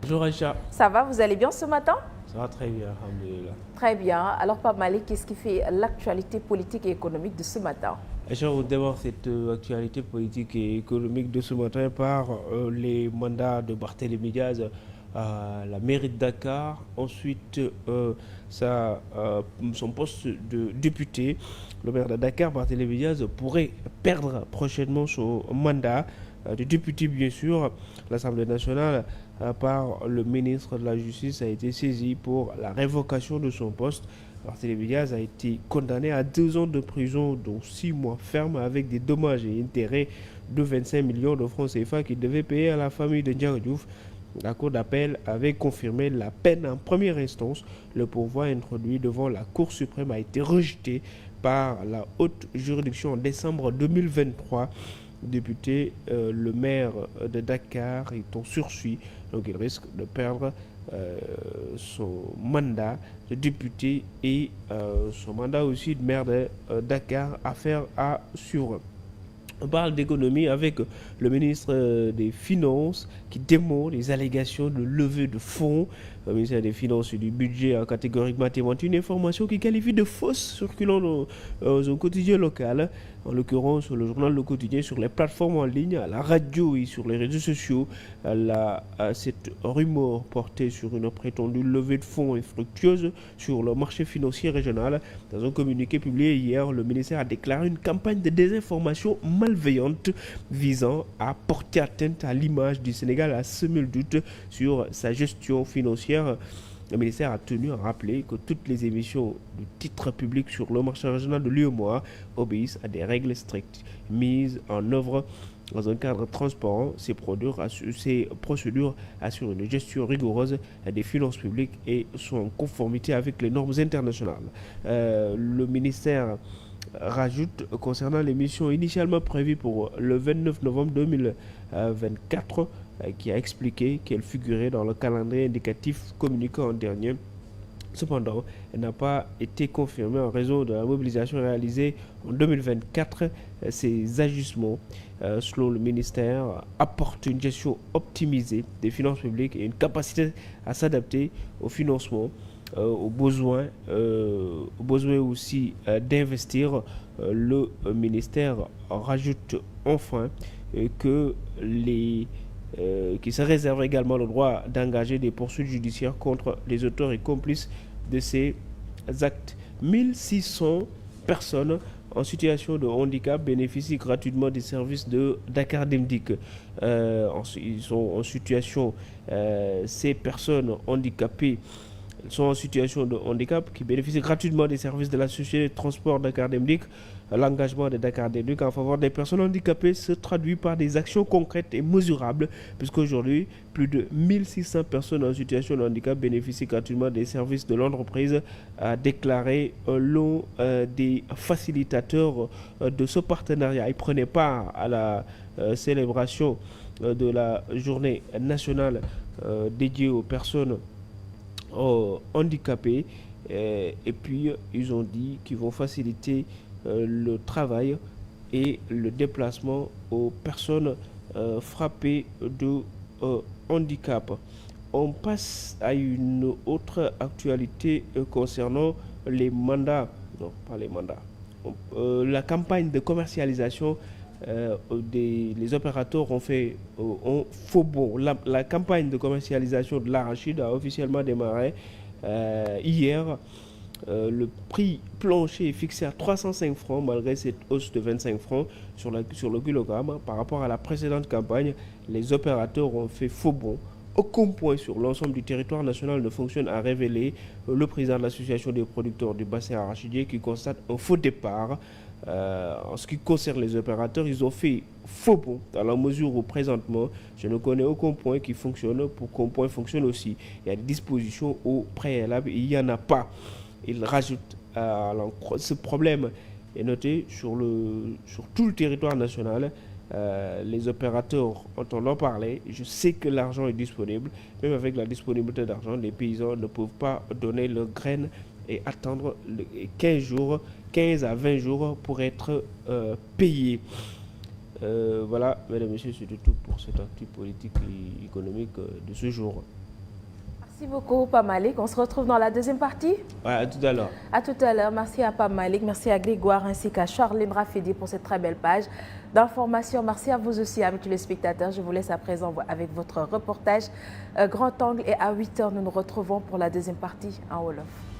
Bonjour Aïcha. Ça va, vous allez bien ce matin? Ça va très bien, alhamdoulilah. Très bien. Alors, Pape Malick, qu'est-ce qui fait l'actualité politique et économique de ce matin? Aïcha, on démarre cette actualité politique et économique de ce matin par les mandats de Barthélémy Diaz à la mairie de Dakar. Ensuite, son poste de député. Le maire de Dakar, Barthélémy Diaz, pourrait perdre prochainement son mandat de député, bien sûr. L'Assemblée nationale, par le ministre de la Justice, a été saisie pour la révocation de son poste. Barthélémy Diaz a été condamné à 2 ans de prison, dont 6 mois ferme, avec des dommages et intérêts de 25 millions de francs CFA qu'il devait payer à la famille de Ndiaga Diouf. La Cour d'appel avait confirmé la peine en première instance. Le pourvoi introduit devant la Cour suprême a été rejeté par la haute juridiction en décembre 2023. Député, le maire de Dakar est en sursis, donc il risque de perdre son mandat de député et son mandat aussi de maire de Dakar. Affaire à suivre. On parle d'économie avec le ministre des Finances qui dément les allégations de levée de fonds. Le ministère des Finances et du Budget a catégoriquement démenti une information qui qualifie de fausse circulant dans un quotidien local, en l'occurrence le journal Le Quotidien, sur les plateformes en ligne, à la radio et sur les réseaux sociaux. Cette rumeur portait sur une prétendue levée de fonds infructueuse sur le marché financier régional. Dans un communiqué publié hier, le ministère a déclaré une campagne de désinformation malveillante visant à porter atteinte à l'image du Sénégal, à semer le doute sur sa gestion financière. Le ministère a tenu à rappeler que toutes les émissions de titres publics sur le marché régional de l'UEMOA obéissent à des règles strictes mises en œuvre dans un cadre transparent. Ces procédures assurent une gestion rigoureuse des finances publiques et sont en conformité avec les normes internationales. Le ministère rajoute concernant l'émission initialement prévue pour le 29 novembre 2024 qui a expliqué qu'elle figurait dans le calendrier indicatif communiqué en dernier. Cependant, elle n'a pas été confirmée en raison de la mobilisation réalisée en 2024. Ces ajustements, selon le ministère, apportent une gestion optimisée des finances publiques et une capacité à s'adapter au financement, aux besoins aussi d'investir. Le ministère rajoute enfin que qui se réserve également le droit d'engager des poursuites judiciaires contre les auteurs et complices de ces actes. 1600 personnes en situation de handicap bénéficient gratuitement des services de Dakar Demdik. Ils sont en situation, ces personnes handicapées sont en situation de handicap qui bénéficient gratuitement des services de la société de transport Dakar Demdik. L'engagement de Dakar Demdik en faveur des personnes handicapées se traduit par des actions concrètes et mesurables, puisqu'aujourd'hui, plus de 1600 personnes en situation de handicap bénéficient gratuitement des services de l'entreprise, a déclaré l'un des facilitateurs de ce partenariat. Il prenait part à la célébration de la journée nationale dédiée aux personnes handicapés, et puis ils ont dit qu'ils vont faciliter le travail et le déplacement aux personnes frappées de handicap. On passe à une autre actualité concernant les mandats, non pas les mandats, la campagne de commercialisation. Les opérateurs ont faux bond. La campagne de commercialisation de l'arachide a officiellement démarré hier. Le prix plancher est fixé à 305 francs malgré cette hausse de 25 francs sur le kilogramme. Par rapport à la précédente campagne, les opérateurs ont fait faux bond. Aucun point sur l'ensemble du territoire national ne fonctionne, a révélé le président de l'association des producteurs du bassin arachidier, qui constate un faux départ. En ce qui concerne les opérateurs, ils ont fait faux bond dans la mesure où présentement je ne connais aucun point qui fonctionne pour qu'un point fonctionne aussi. Il y a des dispositions au préalable, il n'y en a pas. Il rajoute ce problème est noté sur tout le territoire national. Les opérateurs entendent en parler. Je sais que l'argent est disponible. Même avec la disponibilité d'argent, les paysans ne peuvent pas donner leurs graines et attendre 15 à 20 jours pour être payés. Voilà, mesdames et messieurs, c'est tout pour cette actu politique et économique de ce jour. Merci beaucoup, Pape Malick. On se retrouve dans la deuxième partie. Ouais, à tout à l'heure. À tout à l'heure. Merci à Pape Malick, merci à Grégoire ainsi qu'à Charline Rafidi pour cette très belle page d'information. Merci à vous aussi, amis téléspectateurs. Je vous laisse à présent avec votre reportage Grand Angle et à 8h, nous nous retrouvons pour la deuxième partie en Wolof.